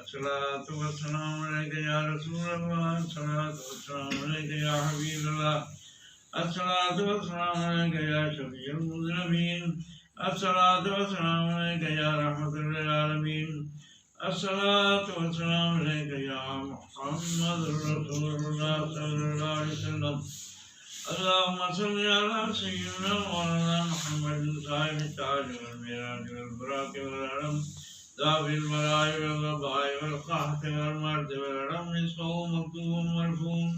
الصلاة والسلام عليك يا رسول الله الصلاة والسلام عليك يا حبيب الله الصلاة والسلام عليك يا شفيع المذنبين الصلاة والسلام عليك يا رحمة للعالمين الصلاة والسلام عليك يا محمد رسول الله صلى الله عليه وسلم اللهم صل على سيدنا مولانا محمد صاحب التاج والميراج والبراق والعلم ذاب المراي والغباء والقحط والمرد والعلم نصفه مكتوب مرفوع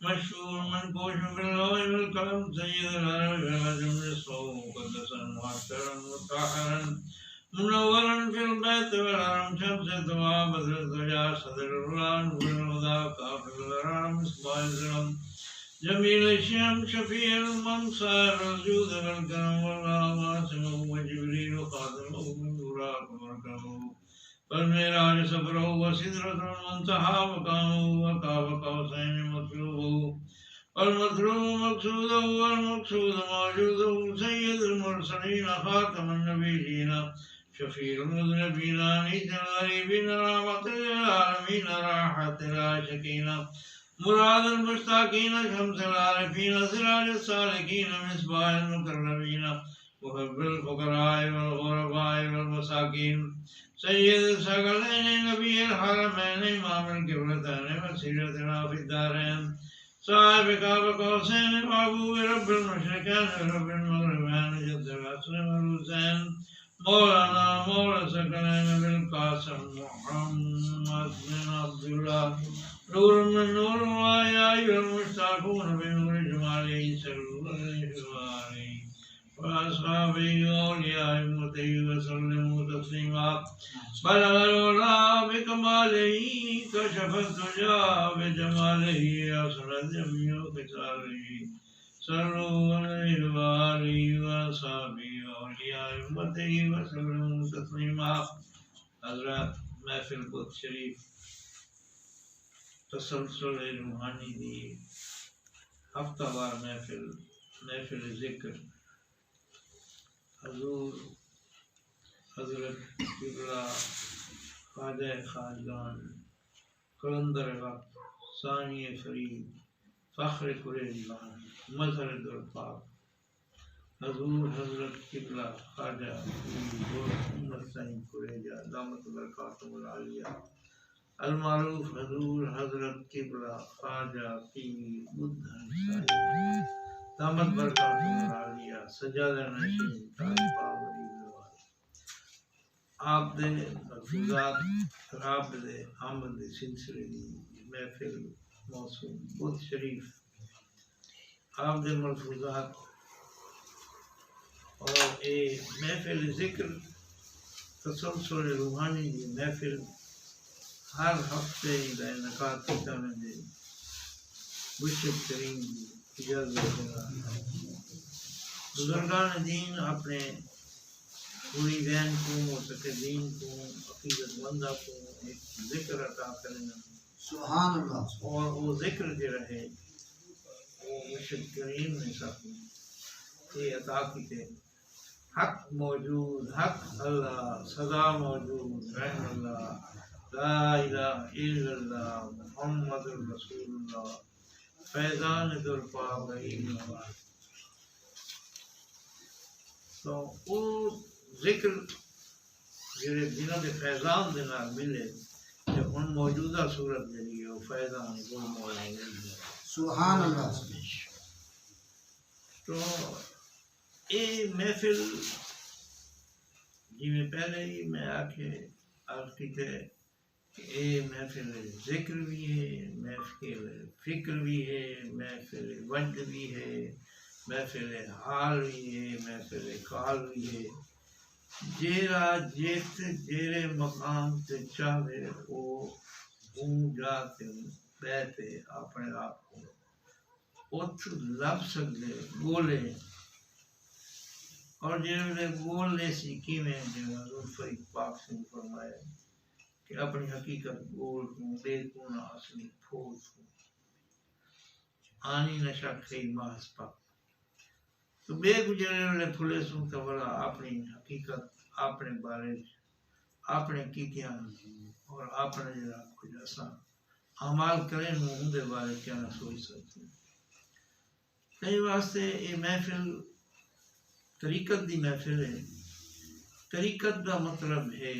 مشهور منقوش باللوح والقلم سيد العرب والعجم نصفه مقدسا معطرا مطهرا منورا في البيت والحرم شمس الدواء بدر الدجى صدر الران والهدى كافر الرام مصباح الظلم جميل الشام شفيع المنصار الجود والكرم والله واسمه وجبريل خاتمه من براق مركبه والمعراج سفره وسدرة المنتهى مقامه وقاب قوسين مطلوبه والمطلوب مقصوده والمقصود موجوده سيد المرسلين خاتم النبيين شفيع المذنبين انيس الغريبين رحمة للعالمين راحة العاشقين مراد المشتاقين شمس العارفين سراج السالكين مصباح المقربين محب الفقراء والغرباء والمساكين سيد الثقلين نبي الحرمين امام القبلتين وسيرتنا في الدارين صاحب كعب قوسين محبوب رب المشركين رب المغربين جد العصر والحسين مولانا مولى الثقلين بالقاسم محمد بن عبد الله نور من نور الله يا أيها المشتاقون بنور جماله صلوا عليه وآله وأصحابه وأولياء أمته وسلموا تسليما بلغ العلا بكماله كشف الدجى بجماله أصل الجميع قتاله صلوا عليه وآله وأصحابه وأولياء أمته وسلموا تسليما. حضرات محفل قدس شریف تسلسل روحانی دی ہفتہ وار محفل ذکر حضور حضرت قبلہ خواجہ خواجگان قلندر وقت ثانی فرید فخر قریشان مظہر درپاک حضور حضرت قبلہ خواجہ محمد سعید قریجہ دامت برکاتہ العالیہ المعروف حضور حضرت قبلہ خواجہ پیر بدھن صاحب دامت برکاتہ العالیہ سجادہ نشین تاج پاوری نواز آپ دے ملفوظات راب دے آمد دے سلسلے دی محفل موسوم بدھ شریف آپ دے ملفوظات اور اے محفل ذکر تسلسل روحانی دی محفل ہر ہفتے کا انعقاد کیتا میں دے مرشد کریم دی اجازت بزرگان دین اپنے مریدین کو معتقدین کو عقیدت مندہ کو ایک ذکر عطا کرنا سبحان اللہ اور وہ ذکر جو رہے وہ مرشد کریم نے سب یہ عطا کیتے حق موجود حق اللہ سدا موجود رحم اللہ لا الہ الا اللہ محمد رسول اللہ فیضان درپا بہیم آباد. تو وہ ذکر جڑے جنہوں کے فیضان دے نال ملے کہ ان موجودہ صورت جڑی ہے وہ فیضان گل مولا سبحان اللہ. تو یہ محفل جی میں پہلے ہی میں آکے عرض کی تھے کہ یہ محفل ذکر بھی ہے محفل فکر بھی ہے محفل وجد بھی ہے محفل حال بھی ہے محفل قال بھی ہے. جیرا جیت جیرے مقام تے چاہے وہ جا کے بیٹھے اپنے آپ کو اتھ لب سکتے بولے اور جنہیں بولنے سی کیویں جو حضور فرید پاک سے فرمایا کہ اپنی حقیقت بول کو بے کونا اصلی پھول کو آنی نشا کھئی محض پاک. تو بے گجرے نے پھلے سوں تو بڑا اپنی حقیقت اپنے بارے اپنے کیتیاں اور اپنے جڑا کچھ اساں اعمال کریں ان دے بارے کیا نہ سوچ سکتے کئی واسطے یہ محفل طریقت دی محفل ہے. طریقت کا مطلب ہے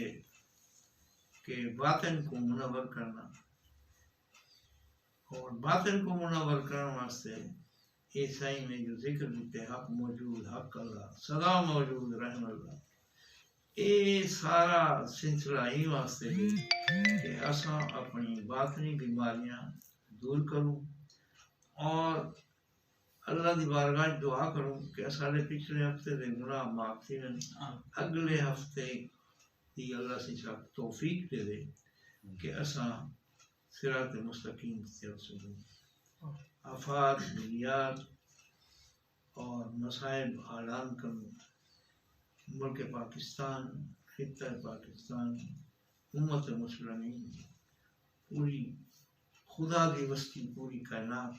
کہ باطن کو منور کرنا، اور باطن کو منور کرنے واسطے یہ سائیں میں جو ذکر دیتے حق موجود، حق اللہ سدا موجود رحم اللہ، یہ سارا سلسلہ ہی واسطے ہے کہ اساں اپنی باطنی بیماریاں دور کروں اور اللہ دی بارگاہ دعا کروں کہ سارے پچھلے ہفتے دے گناہ معاف تھی اگلے ہفتے دی اللہ سے توفیق دے دے کہ اساں صراط مستقیم چل سکوں. آفات بلیات اور مصائب اعلان کروں ملک پاکستان، خطہ پاکستان، امت مسلمین، پوری خدا کی وسطی پوری کائنات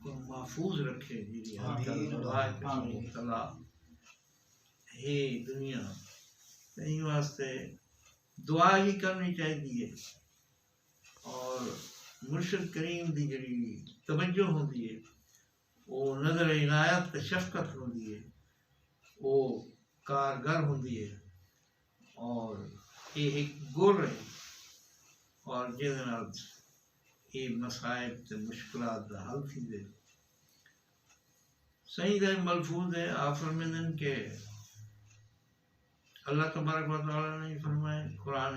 کو محفوظ رکھے جی مبتلا ہے دنیا. اس واسطے دعا ہی کرنی چاہیے اور مرشد کریم دی جڑی توجہ ہوندی ہے وہ نظر عنایت شفقت ہوندی ہے وہ کارگر ہوندی ہے اور یہ ایک گل ہے اور جس نال یہ مسائب تے مشکلات دا حل تھی دے. صحیح دے ملفوظ ہے آپ فرمیندن کہ اللہ تبارک و تعالیٰ نے فرمائے قرآن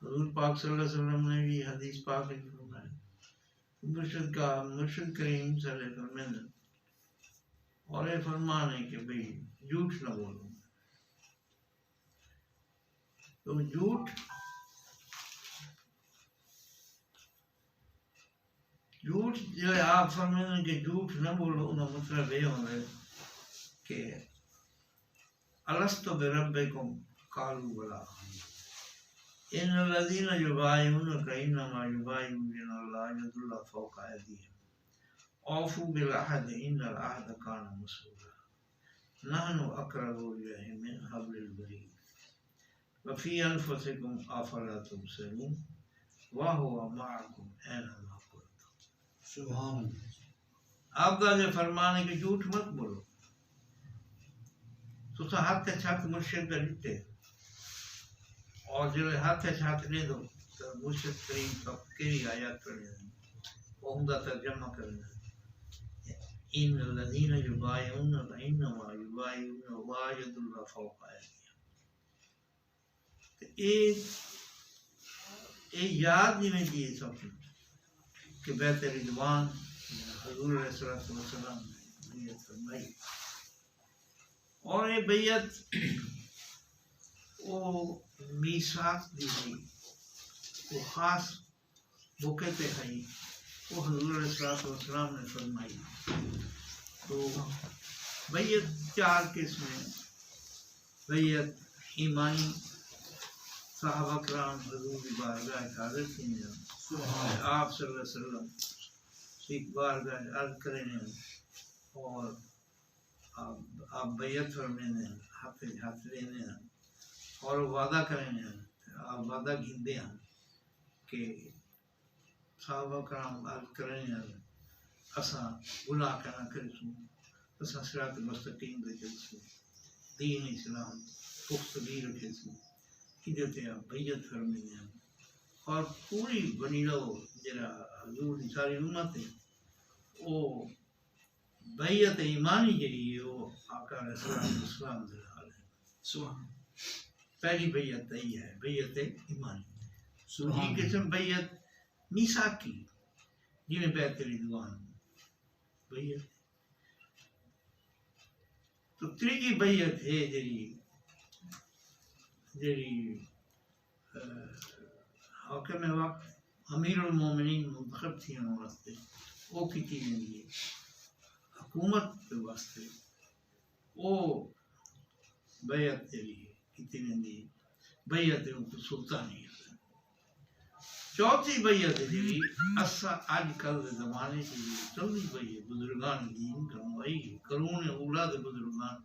حضور پاک صلی اللہ علیہ وسلم نے بھی حدیث پاک میں فرمایا مرشد کریم صلی اللہ علیہ وسلم اور یہ فرمان ہے کہ بھئی جھوٹ نہ بولو. تو جھوٹ جو ہے آپ فرمائیں کہ جھوٹ نہ بولو انہوں مطلب یہ ہوتا ہے کہ الستو بربکم قالوا بلا ان الذین یبایعونک انما یبایعون اللہ ید اللہ فوق ایدیہم اوفوا بالعہد ان العہد کان مسئولا نحن اقرب الیہ من حبل الورید وفی انفسکم افلا تبصرون وہو معکم اینما کنتم. سبحان اللہ. آپ کا جو فرمان ہے کہ جھوٹ مت بولو تو ہاتھ چھت مرشد کا دیتے اور جو ہاتھ چھت لے دو تو مرشد کریم کا کیری آیات پڑھنے وہ ہوں ترجمہ کرنا ان الذین یبایعون انما یبایعون اللہ ید اللہ فوق ایدیہم. یہ یاد نہیں دیے سب کہ بیت رضوان حضور علیہ السلام نے بیعت فرمائی اور یہ بیعت وہ میثاق دی گئی وہ خاص موقع پہ آئی وہ حضور علیہ السلام نے فرمائی. تو بیعت چار قسم ہیں. بیعت ایمانی صحابہ کرام حضور کی بارگاہ حاضر تھی آپ صلی اللہ علیہ وسلم کی بارگاہ عرض کریں اور آپ بیعت فرمانے ہیں ہاتھ لینے ہیں اور وعدہ کریں آپ وعدہ گھنتے ہیں کہ صحابہ کرام عرض کریں اساں گناہ کا نہ کرسوں اساں صراط مستقیم دے چلسوں دین اسلام پختگی رکھسوں ادھر آپ بیعت فرمانے ہیں اور پوری بنی رہو جرا حضور کی ساری امت ہے وہ بیعت ایمانی جڑی ہے وہ آقا علیہ السلام دے حال ہے. پہلی بیعت یہی ہے بیعت ایمانی. دوسری قسم بیعت میثاقی جی میں بیعت رضوان بیعت. تو تیجی بیعت ہے جڑی حاکم وقت امیر المومنین منتخب تھی انہوں واسطے وہ کیتی ویندی ہے حکومت کے واسطے وہ بیعت جڑی کیتی ویندی ہے بیعت سلطانی. چوتھی بیعت جڑی اسا اج کل دے زمانے کی چلدی پئی ہے بزرگان دین کروائی قرون اولا دے بزرگان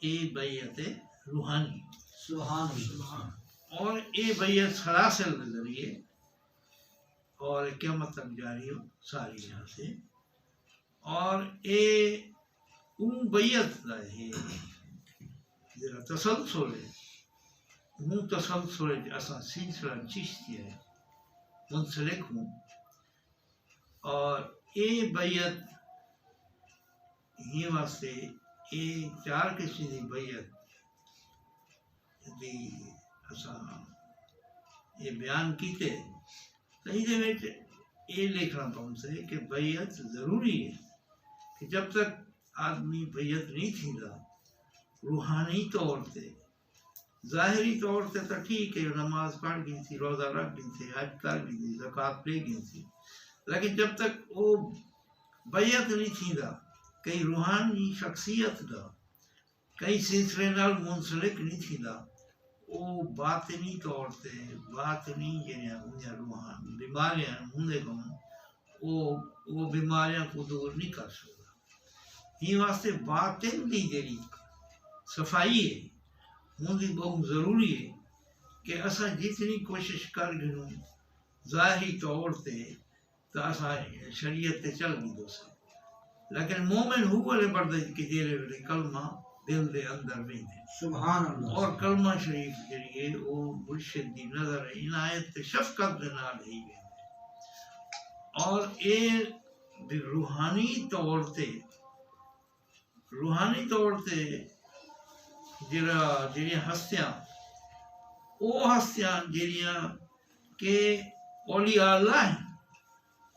یہ بیعت روحانی. سبحان اللہ اور یہ بیعت سلاسل کے ذریعے اور قیامت تک جاری ہو ساری یہاں سے اور یہ اون بیعت کا ہے جرا تسلسل ہے ہوں تسلسل ہے اساں سلسلہ چشتی ہے منسلک ہوں اور یہ بیعت ہی واسطے یہ 4 قسم کی بیعت دی اساں یہ بیان کیتے تو یہ لکھنا پاؤں سے کہ بیعت ضروری ہے کہ جب تک آدمی بیعت نہیں تھیندا روحانی طور تے ظاہری طور تے تو ٹھیک ہے نماز پڑھ گئی تھی روزہ رکھ گئی تھی حج کر گئی تھی زکوٰۃ لے گئی تھی لیکن جب تک وہ بیعت نہیں تھیندا کئی روحانی شخصیت دا کئی سلسلے نال منسلک نہیں تھیندا وہ باطنی طور تے باطنی جہاں روحان بیماریاں ہوندے کم وہ بیماریاں کو دور نہیں کر سکتا یہ واسطے باطن دی جڑی صفائی ہے ہوندی بہت ضروری ہے کہ اساں جتنی کوشش کر گنوں ظاہری طور تے تو اساں شریعت تے چل گئی دوسرے لیکن مومن ہو والے بردے کہ جیلے والے کلمہ دل دے اندر ویندے سبحان اللہ اور کلمہ شریف جڑی ہے وہ مرشد دی نظر عنایت تے شفقت دے نال ہی ویندے اور اے روحانی طور تے جڑیاں ہستیاں وہ ہستیاں جڑیاں کہ اولیاء اللہ ہیں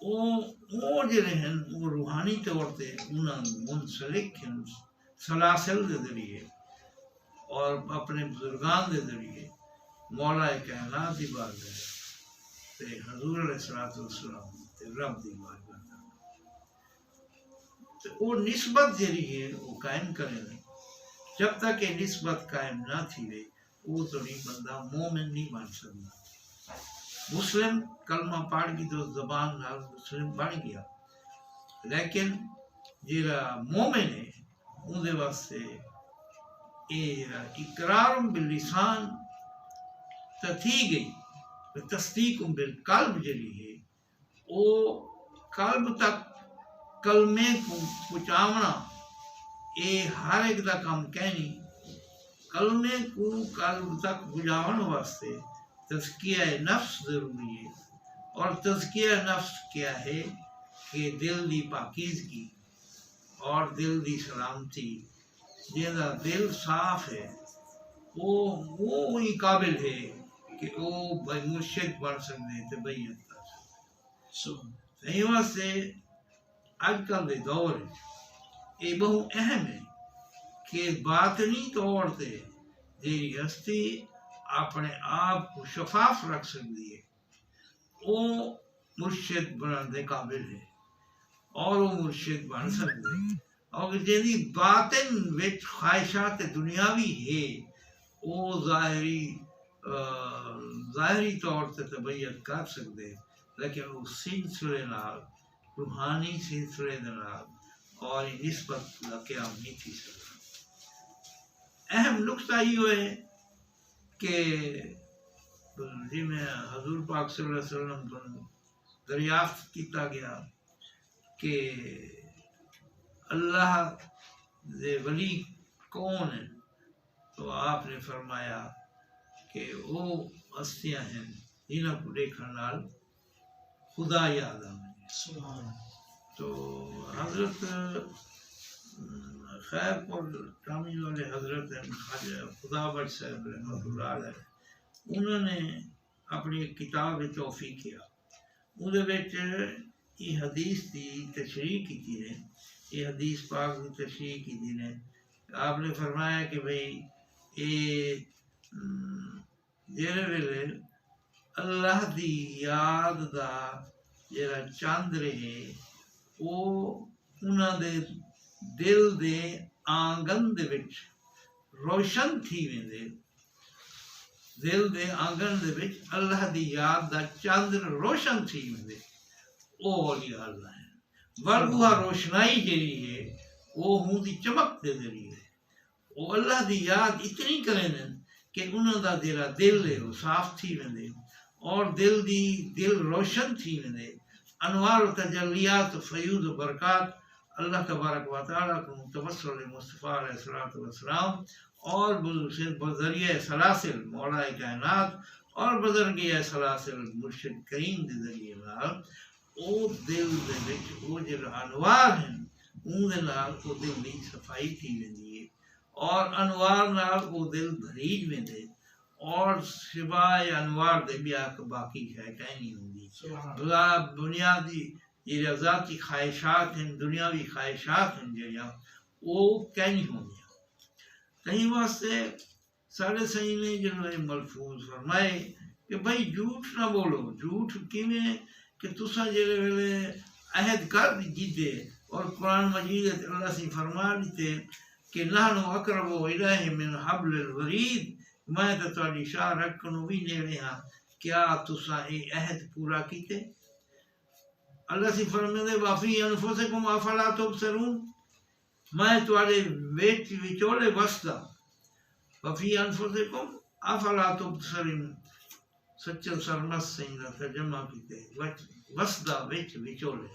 وہ جڑے ہیں وہ روحانی طور تے انہاں منسلک ہیں سلاسل دے ذریعے اور اپنے بزرگان دے ذریعے مولا کائنات دی بارگاہ تے حضور علیہ الصلوۃ والسلام تے رب دی بارگاہ تے وہ نسبت جڑی ہے وہ قائم کریں جب تک یہ نسبت قائم نہ تھی وے وہ تو نہیں بندہ مومن نہیں بن سکتا مسلم کلمہ پڑھ گئی تو زبان نال مسلم بن گیا لیکن جیڑا مومن ہے اون دے واسطے اقرار باللسان تو تھی گئی تصدیق بالقلب جڑی ہے وہ قلب تک کلمے کو پہنچاونا یہ ہر ایک دا کام کہنی کلمے کو قلب تک پہنچاون واسطے تزکیہ نفس ضروری ہے اور تزکیہ نفس کیا ہے کہ دل دی پاکیزگی اور دل دی سلامتی جہاں دل صاف ہے وہ ہی قابل ہے کہ وہ مرشد بن سکتے تے بیعت کر سکتے یہ واسطے اج کل دے دور یہ بہت اہم ہے کہ باطنی طور تے جیڑی ہستی اپنے آپ کو شفاف رکھ سکتی ہے وہ مرشد بننے دے قابل ہے اور وہ مرشد بن سکتے اور جیدی باطن وچ خواہشات دنیاوی ہے وہ ظاہری طور تے تبیت کر سکتے لیکن وہ سلسلے نال روحانی سلسلے نال اور نسبت کا قیام نہیں تھی سکتا اہم نقطہ یہ ہے کہ جی میں حضور پاک صلی اللہ علیہ وسلم کو دریافت کیتا گیا کہ اللہ دے ولی کون ہیں تو آپ نے فرمایا کہ وہ ہستیاں ہیں جنہاں کو دیکھنے نال خدا یاد آئے تو حضرت خیر پور کامی والے حضرت خواجہ خدا بخش صاحب رحمۃ اللہ علیہ انہوں نے اپنی ایک کتاب توفیق کیا یہ حدیث کی تشریح کی ہے یہ حدیث پاک کی تشریح کی نے آپ نے فرمایا کہ بھئی یہ جہرے ویلے اللہ دی یاد دا جڑا چاند رہے وہ انہاں دے دل دے آنگن دے وچ روشن تھی ویندے دل دے آنگن دے وچ اللہ دی یاد دا چاند روشن تھی ویندے او اولیاء اللہ ہے ورگوہ روشنائی جڑی ہے وہ ہوں دی چمک دے ذریعے وہ اللہ دی یاد اتنی کریں کہ انہوں دا جڑا دل ہے وہ صاف تھی ویندے اور دل روشن تھی ویندے انوار و تجلیات و فیوض و برکات اللہ تبارک و تعالیٰ کو توسل مصطفیٰ علیہ الصلوۃ والسلام اور بذریعہ سلاسل مولا کائنات اور بذریعہ سلاسل مرشد کریم دے ذریعے نال او دل دے وچ او جڑا انوار ہیں اون دے نال او دل دی صفائی تھی ویندی ہے اور انوار نال او دل بھریج ویندے اور سوائے انوار دے بیا باقی ہے کہیں نہیں ہوندی بنیادی یہ ذاتی خواہشات ہیں دنیاوی خواہشات ہیں جڑیاں وہ کہیں نہیں ہوندی کہیں واسطے ساڑھے صحیح نے جنہوں ملفوظ فرمائے کہ بھائی جھوٹ نہ بولو جھوٹ کیویں کہ تساں جڑے ویلے عہد کر دیتے اور قرآن مجید اللہ سے فرما دیتے کہ نحن اقرب الیہ من حبل الورید میں تو تہاڈی شاہ رکھنوں بھی نیڑے ہاں کیا تساں یہ عہد پورا کیتے اللہ سے فرماندے وافی انفسکم افلا تبصرون میں تواڈے وچ وچولے وسدا وفی انفسکم افلا تبصرون سچل سرمس سین دا ترجمہ کیتے وسدا وچ وچولے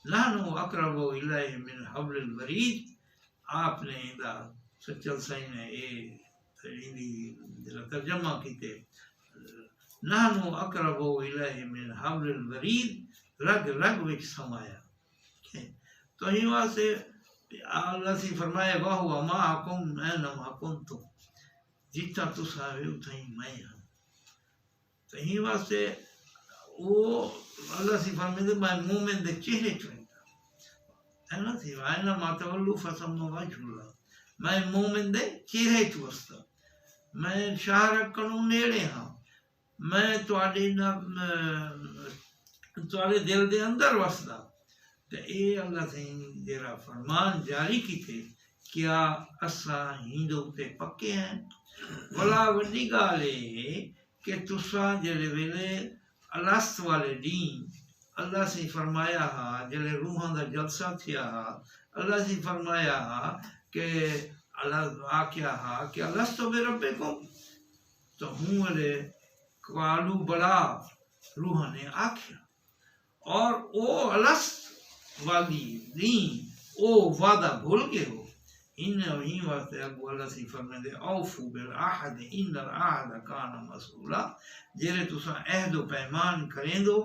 نحنو اقرب الیہ من حبل الورید آپ نے دا سچل سین ترجمہ کیتے نحنو اقرب الیہ من حبل الورید رگ رگ وچ سمایا تو ہی واسطے اللہ سے فرمائے وَهُوَ مَعَكُمْ أَيْنَمَا كُنْتُمْ جتنا تساں ہوئے اتھائی میں ہوں تو ہی واسطے وہ اللہ سے فرمائے میں مومن دے چہرے چوئیتا ہے نا تھی وَأَيْنَمَا تَوَلُّوا فَثَمَّ وَجْهُ اللَّهِ میں مومن دے چہرے چوستا میں شاہ رکھنوں نیڑے ہاں میں تواڈے دل دے اندر وسدا تے اے اللہ سے جڑا فرمان جاری کیتے کیا اساں ہندو تے پکے ہیں بلا وڈی گل ہے کہ تساں جڑے ویلے الست والے دین اللہ سے فرمایا ہا جڑے روحاں دا جلسہ تھیا ہا اللہ سے فرمایا ہا کہ اللہ آکھیا ہا کہ الست بربکم تو ہوں والے قالو بلا روحاں نے آکھیا اور او الست والی دین او وعدہ بھول گئے ہو ہی واسطے ابو اللہ سے فرمائے اوفو بالعہد ان العہد کان مسئولا جیرے تساں عہد و پیمان کریں دو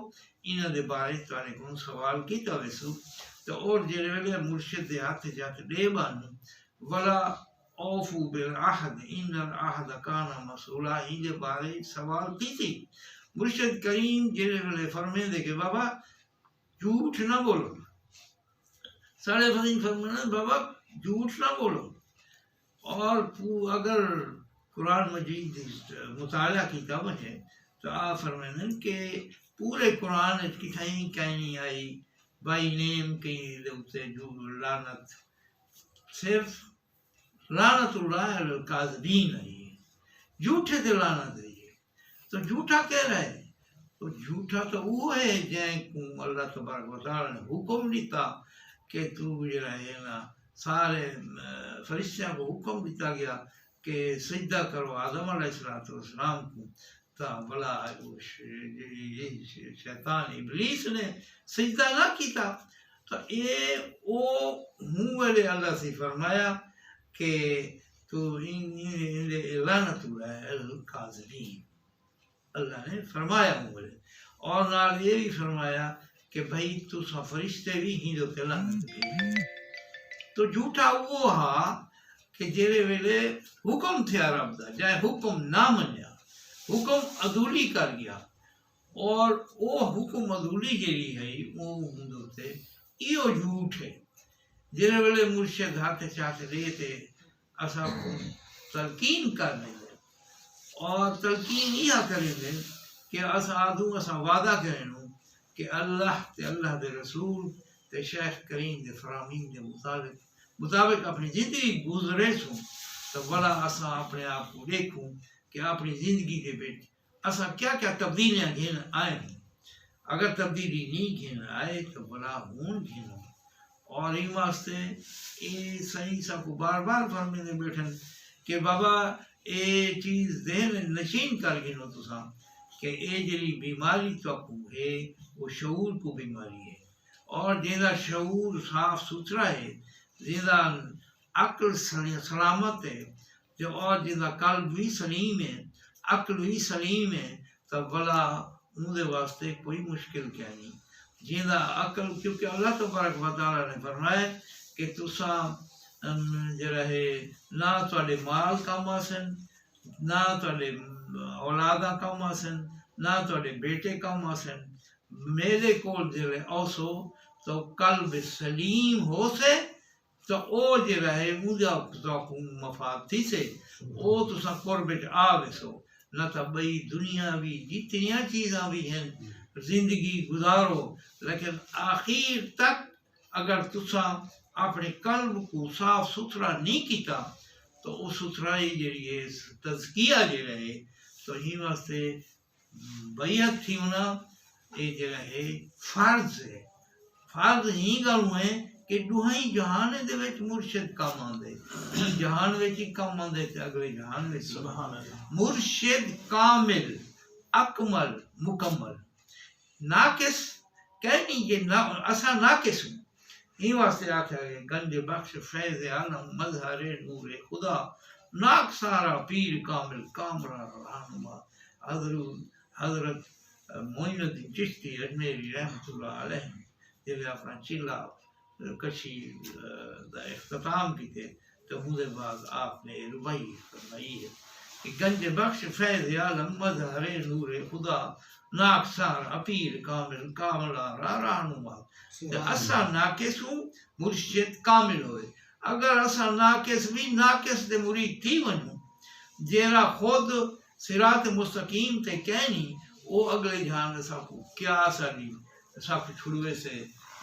انہاں دے بارے تارے کون سوال کیتا ویسو تو اور جیرے ویلے مرشد دے ہاتھ جاتے دے بانو ولا اوفو بالعہد ان العہد کان مسئولا ہی دے بارے سوال کیتی مرشد کریم جیرے ویلے فرمائے دے کہ بابا جھوٹ نہ بولو ساڑھے فضین فرمانا بابا جھوٹ نہ بولو اور اگر قرآن مجید مطالعہ کیتا ہے تو آپ فرمانا کہ پورے قرآن کتھائیں کہیں آئی بائی نیم کہیں دوتے جو لعنت صرف لعنت اللہ القاذبین آئی ہے جھوٹے تے لعنت ہے تو جھوٹا کہہ رہا ہے تو جھوٹا تو وہ ہے جن کو اللہ تبارک و تعالی نے حکم دیتا کہ تو جڑا ہے نا سارے فرشتوں کو حکم دیتا گیا کہ سجدہ کرو آدم علیہ السلام کو تا بلا شیطان ابلیس نے سجدہ نہ کیتا تو یہ او ہوں والے اللہ سے فرمایا کہ تو لعنت اللہ القاذبین اللہ نے فرمایا ہوں والے اور نال یہ بھی فرمایا کہ بھائی تو فرشتے بھی ہی جو لعنت کی تو جھوٹا وہ ہا کہ جیرے ویلے حکم تھیا رب دا جائے حکم نہ منیا حکم عدولی کر گیا اور وہ حکم عدولی جیری ہے وہ ہندو تے ایو جھوٹ ہے جیرے ویلے مرشد ہاتھ چاہتے دیتے اسا تلقین کر دیں اور تلقین یہ کریں دیں کہ اسا آدھوں اسا وعدہ کریں کہ اللہ تے اللہ دے رسول تے شیخ کریم دے فرامین دے مطابق اپنی زندگی گزرے سوں تو بلا اسا اپنے آپ کو دیکھوں کہ اپنی زندگی کے بیچ اسا کیا کیا تبدیلیاں گھن آئے ہیں اگر تبدیلی نہیں گھن آئے تو بلا ہون گھن اور این واسطے یہ صحیح سا کو بار بار فرمینے بیٹھن کہ بابا یہ چیز ذہن نشین کر گنو تساں کہ یہ جڑی بیماری تو ہے وہ شعور کو بیماری ہے، اور جہاں شعور صاف ستھرا ہے، جہاں عقل سلامت ہے، جو اور جہاں قلب بھی سلیم ہے، عقل بھی سلیم ہے، تو بلا اندے واسطے کوئی مشکل کیا نہیں۔ جہاں عقل، کیونکہ اللہ تبارک و تعالیٰ نے فرمایا کہ تساں جڑا ہے نہ تواڈے مال کم آسن، نہ تواڈے اولاداں کم آسن، نہ تواڈے بیٹے کم آسن، میرے کول جڑے اوسو تو قلب سلیم ہو سے تو او جڑا ہے اوندا تو مفاد تھی سے او تساں قرب وچ آ ویسو، نہ تو بئی دنیا بھی جتنیاں چیزاں بھی ہیں زندگی گزارو، لیکن آخر تک اگر تساں اپنے قلب کو صاف ستھرا نہیں کیتا تو وہ ستھرائی جڑی ہے تزکیہ جڑا ہے تو ہی واسطے بیعت تھی ہونا یہ جڑا ہے فرض ہے۔ فرض ہی گلوں ہے کہ دوہائی جہان دے وچ مرشد کام آندے، جہان وچ ہی کام آندے تے اگلے جہان وچ سبحان اللہ۔ مرشد کامل اکمل مکمل، ناقص کہنی کہ اساں ناقص ہوں، ہی واسطے آکھا ہے گنج بخش فیض عالم مظہر نور خدا ناقصارا پیر کامل کامرا رہنما حضرت معین الدین چشتی اجمیری رحمۃ اللہ علیہ جلے اپنا چلا کشی دا اختتام کیتے تو ہوں دے بعد آپ نے ربائی فرمائی ہے کہ گنج بخش فیض عالم مظہر نور خدا ناقصارا پیر کامل کاملا رہنما۔ اسا ناقص ہوں مرشد کامل ہوئے، اگر اسا ناقص بھی ناقص دے مرید تھی ونوں جیڑا خود صراط مستقیم تے کہنی وہ اگلے جہان سا کو کیا ساری سب چھڑوے سے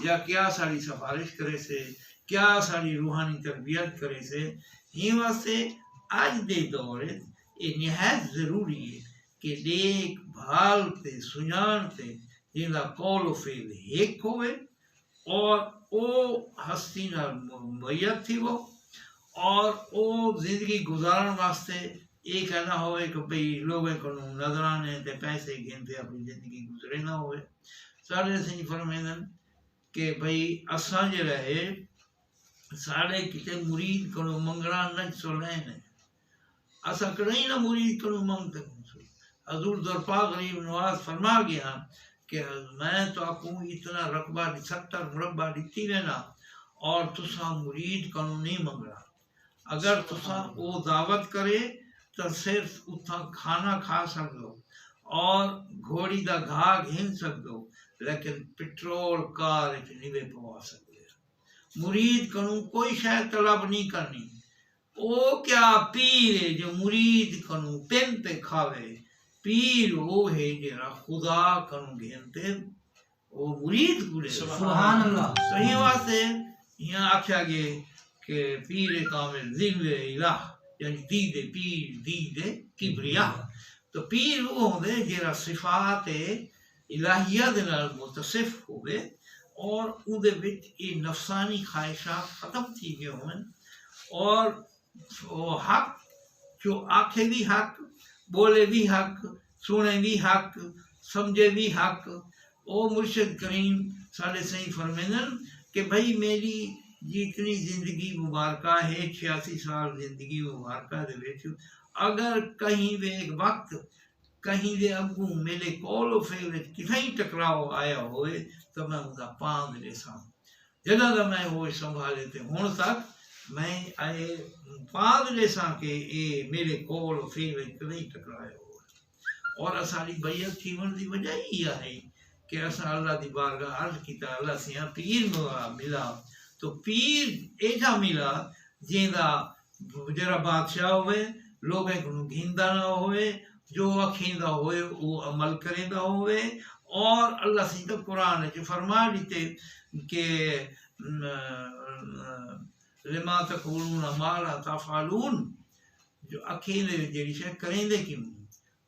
یا کیا ساری سفارش کرے سے کیا ساری روحانی تربیت کرے سے، ہی واسطے آج دے دور یہ نہایت ضروری ہے کہ دیکھ بھال تے سنجان تے جنہا قول و فعل ایک ہوئے اور او ہستی نال بیعت تھی وہ، اور او زندگی گزارن واسطے یہ کہنا ہوئے کہ بھئی لوگوں کو نظرانے تے پیسے گھنتے اپنی زندگی گزرے نہ ہوئے۔ سارے سنی فرمیدن کہ بھئی اساں جو رہے سارے کتے مرید کنو منگنا نہ سلین ہے، اساں کڑیں نہ مرید کنو منگتے حضور درپا غریب نواز فرما گیا کہ میں تو آپ کو اتنا رقبہ 70 مربع دیتی لینا اور تساں مرید کنو نہیں منگنا، اگر تساں وہ دعوت کرے تو صرف اتھا کھانا کھا سکدو اور گھوڑی دا گھا گھن سکدو لیکن پٹرول کار نہیں پوا سکدے، مرید کنو کوئی شے طلب نہیں کرنی، او کیا پیر ہے جو مرید کنو پن پہ کھاوے، پیر وہ ہے جرا خدا کنو گھنتے وہ مرید گڑے۔ سبحان اللہ۔ صحیح واسطے یہاں آکھیا گئے کہ پیر کامل ذل الہ یعنی دید پیر دید کبریا، تو پیر وہ ہوندے جرا صفات الہیہ دے نال متصف ہوئے اور اون دے وچ یہ نفسانی خواہشات ختم تھی گئے ہون اور وہ حق جو آکھے بھی حق، بولے بھی حق، سنے بھی حق، سمجھے بھی حق۔ او مرشد کریم سارے صحیح فرمیدن کہ بھئی میری جتنی زندگی مبارکہ ہے 86 سال زندگی مبارکہ دے وچ اگر کہیں بھی ایک وقت کہیں دے اگوں میرے کول و فعل کتھیں ٹکراؤ آیا ہوئے تو میں ان کا پاند لے ساں، جنہاں دا میں وہ سنبھالے تے ہون تک میں آئے پاند لے ساں کہ اے میرے کول و فعل کتھیں ٹکرایا ہوئے، اور اساڑی بیعت تھی ون دی وجہ ہی ہے کہ اساں اللہ دی بارگاہ عرض کیتا اللہ سیاں پیر ملا تو پیر ایجا ملا جیندا جرا بادشاہ ہوئے لوگیں کو گھندا نہ ہوئے، جو اکھیندا ہوئے وہ عمل کریندا ہوئے، اور اللہ سیدھا قرآن وچ فرما دیتے کہ لما تقولون ما لا تفعلون، جو اکھیندے جڑی شے کریندے کیوں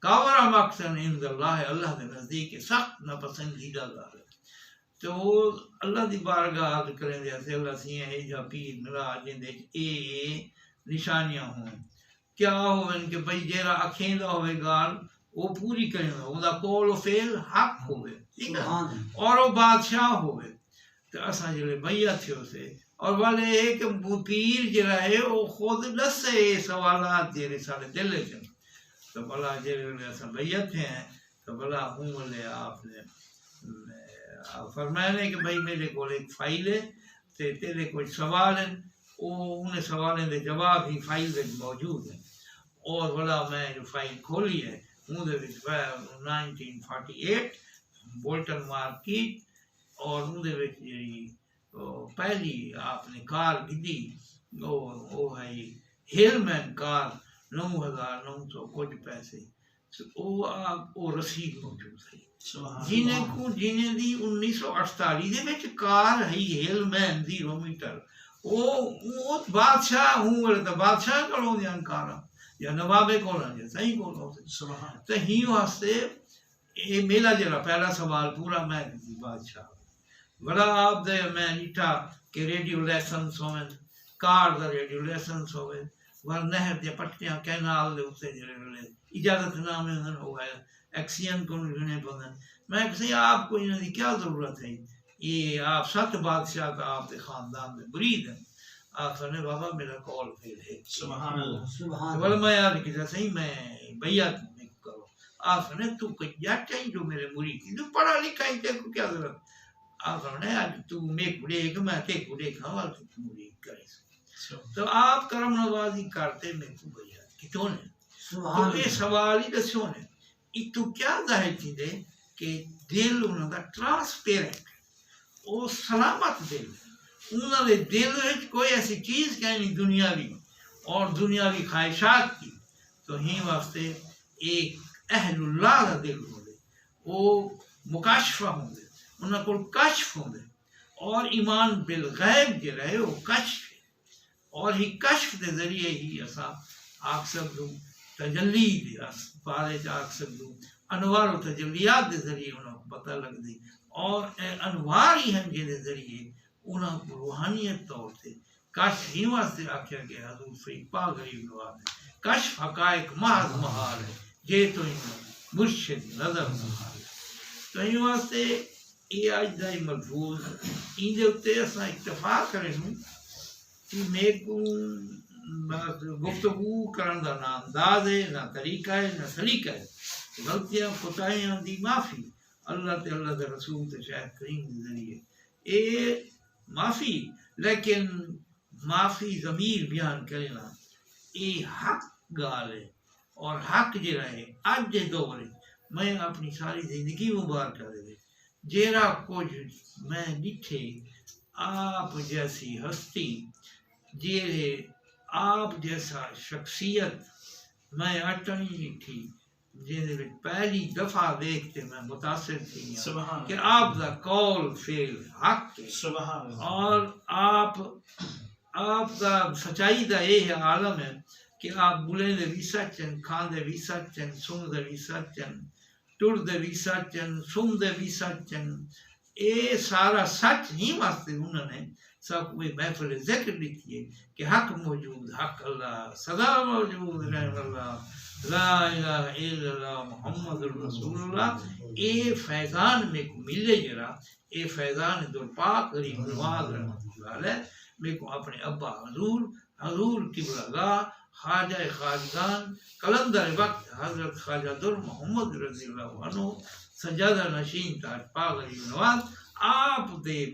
کاورا مقصد عند اللہ، اللہ دے نزدیک سخت ناپسندیدہ گل، تو اللہ دی بارگاہ عرض کریں دے اللہ سیاں اے جا پیر ملا جن دے اے نشانیاں ہوں کیا ہوئے کہ بھئی جیرا اکھیں دا ہوئے گال وہ پوری کریں وہ دا قول و فعل حق ہوئے ٹھیک ہے اور وہ بادشاہ ہوئے تو اساں جلے بیعت تھیو سے اور والے ایک پیر جڑا ہے وہ خود دسے سوالات جڑے سارے دل چ تو بھلا جڑے اساں بیعت ہیں تو بھلا ہوں والے آپ نے فرمایا کہ بھائی میرے کو ایک فائل ہے تے تیرے کوئی سوال ہیں وہ انہیں سوالیں دے جواب ہی فائل میں موجود ہیں اور بھلا میں جو فائل کھولی ہے ان دے وچ 1948 بولٹن مارکیٹ اور ان دے وچ جڑی پہلی آپ نے کار گدی وہ ہے ہیلمین کار 9,900 کچھ پیسے وہ رسید موجود ہے جنہیں دی 1948 دے وچ کار ہے ہیلمین 0 میٹر وہ بادشاہ ہوں والے تو بادشاہ کولوں دیاں کاراں یا نوابے کولوں یا صحیح کولوں تو ہی واسطے یہ میرا جڑا پہلا سوال پورا میں بادشاہ بڑا آپ دے میں ڈٹھا کہ ریڈیو لیسنس ہوئے کار دا ریڈیو لیسنس ہوئے ور نہر دے پٹیاں کینال دے اتنے جڑے اجازت نامے ہوئے ایکسین کو لینے پڑے میں کسی آپ کو انہوں کی کیا ضرورت ہے یہ آپ 7 بادشاہ کا آپ کے خاندان میں مرید ہیں آپ سنے بابا میرا کال فیل ہے سبحان اللہ بل میں یاد کیا صحیح میں بیعت میں کرو آپ سنے تو کیا چاہیے جو میرے مرید تو پڑھا لکھا ہی تیرے کو کیا ضرورت آپ سنے آج تو میں کو دیکھ میں تے کو دیکھا ہوا تو مرید کرے تو آپ کرم نوازی کرتے میں کو بیعت کتوں نے تو یہ سوال ہی دسیوں نے یہ تو کیا ظاہر تھی دے کہ دل انہوں کا ٹرانسپیرنٹ وہ سلامت دل انہوں نے دل ہے کوئی ایسی چیز کہ نہیں دنیاوی اور دنیاوی خواہشات کی تو ہی واسطے ایک اہل اللہ کا دل ہو دے وہ مکاشفہ ہوں دے انہوں کو کشف ہوں دے اور ایمان بالغیب جو رہے وہ کشف ہے اور ہی کشف دے ذریعے ہی ایسا آپ سب لوگ تجلی دے پارے چاک سب لوگ انوار و تجلیات دے ذریعے انہوں کو پتہ لگ دی اور انوار ہی ہیں جن ذریعے انہوں کو روحانیت طور سے کشف ہی واسطے آکھیا کہ حضور فرید پاک غریب نواز ہے کشف حقائق محض محال ہے یہ تو انہوں مرشد نظر محال ہے تو ہی واسطے یہ آج دائی ملفوظ ان دے اتے اساں اتفاق کریں ہوں کہ میں کو گفتگو کرن دا نہ انداز ہے نہ طریقہ ہے نہ سلیقہ ہے غلطیاں کوتاہیاں دی معافی اللہ تے اللہ دے رسول تے شاہ کریم دے ذریعے اے معافی لیکن معافی ضمیر بیان کرنا اے حق گال ہے اور حق جڑا ہے اج دے دور میں اپنی ساری زندگی مبارکہ دے جیرا کچھ میں ڈٹھے آپ جیسی ہستی جیرے آپ جیسا شخصیت میں اٹھنی ڈٹھی جن پہلی دفعہ دیکھتے میں متاثر تھی کہ آپ دا قول فعل حق ہے اور آپ دا سچائی دا یہ عالم ہے کہ آپ بولے دے بھی سچن کھان دے بھی سچن سن دے بھی سچن ٹر دے بھی سچن سن دے بھی سچن اے سارا سچ ہی واسطے انہوں نے سب کوئی محفل ذکر لکھی ہے کہ حق موجود حق اللہ صدا موجود رحم اللہ لا الہ الا اللہ محمد رسول اللہ اے فیضان میں کو ملے جرا اے فیضان در پاک غریب نواز رحمت اللہ علیہ میں کو اپنے ابا حضور قبلہ گاہ خواجہ خواجگان کلندر وقت حضرت خواجہ در محمد رضی اللہ عنہ سجادہ نشین تاج پاک غریب نواز آپ دے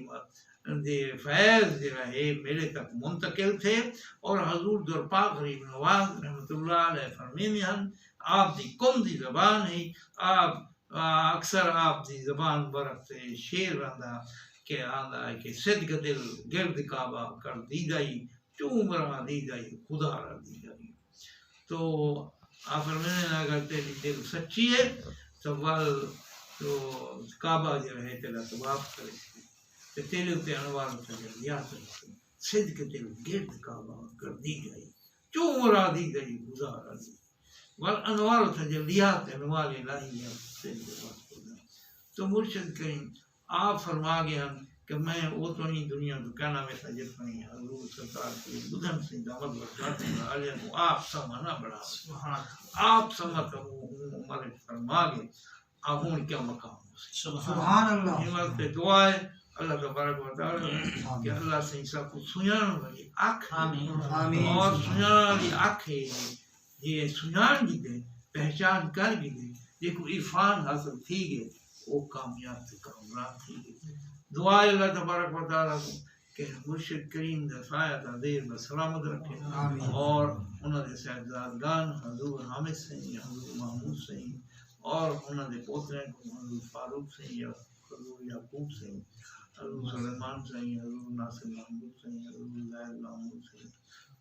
فیض جو ہے میرے تک منتقل تھے اور حضور در پاک غریب نواز رحمت اللہ علیہ فرمینے ہیں آپ دی کم دی زبان ہے آپ اکثر آپ دی زبان برکتے شیر رہندا کہ آندہ ہے کہ صدق دل گرد کعبہ کر دی گئی چون برا دی گئی خدا را دی گئی تو آپ فرمینے ہیں اگر تیری دل سچی ہے تو کعبہ جو ہے تیرا طواف کرے کہ تیرے اتنے انوار تجلیات رکھتے صدق دل گرد کعبہ کر دی گئی چون مرا دی گئی گزارا دی والانوار تجلیات انوار الہیہ تو مرشد کریم آپ فرما گیا کہ میں وہ تو نہیں دنیا تو کہنا میں تھا جتنی حضور سرکار کی بدن سے دعوت برساتے ہیں علیہ کو آپ سما نہ بڑھا آپ سما کا عمر فرما گئے اب ہوں کیا مقام سبحان اللہ ہمت پہ دعا ہے اللہ تبارک و تعالی کہ اللہ سے سب کو سنان والی آنکھ آمین اور سنان والی آنکھ ہے یہ سنان کی دے پہچان کر کی دے دیکھو عرفان حاصل تھی گئے وہ کامیاب سے کامیاب تھی گئے دعا ہے اللہ تبارک و تعالی کو کہ مرشد کریم دا سایہ دا دیر با سلامت رکھے اور انہوں نے صاحبزادگان حضور حامد سہیں حضور محمود سہیں اور انہوں نے پوترے کو حضور فاروق سہیں یا حضور یعقوب سہیں حضور سلیمان سہیں حضور ناصر محمود سہیں حضور زاہد محمود سہیں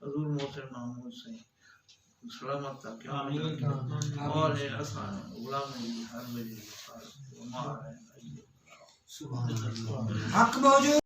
حضور محسن محمود سہیں سلامت تک اور اسان غلام ہر میری وما ہے سبحان اللہ حق موجود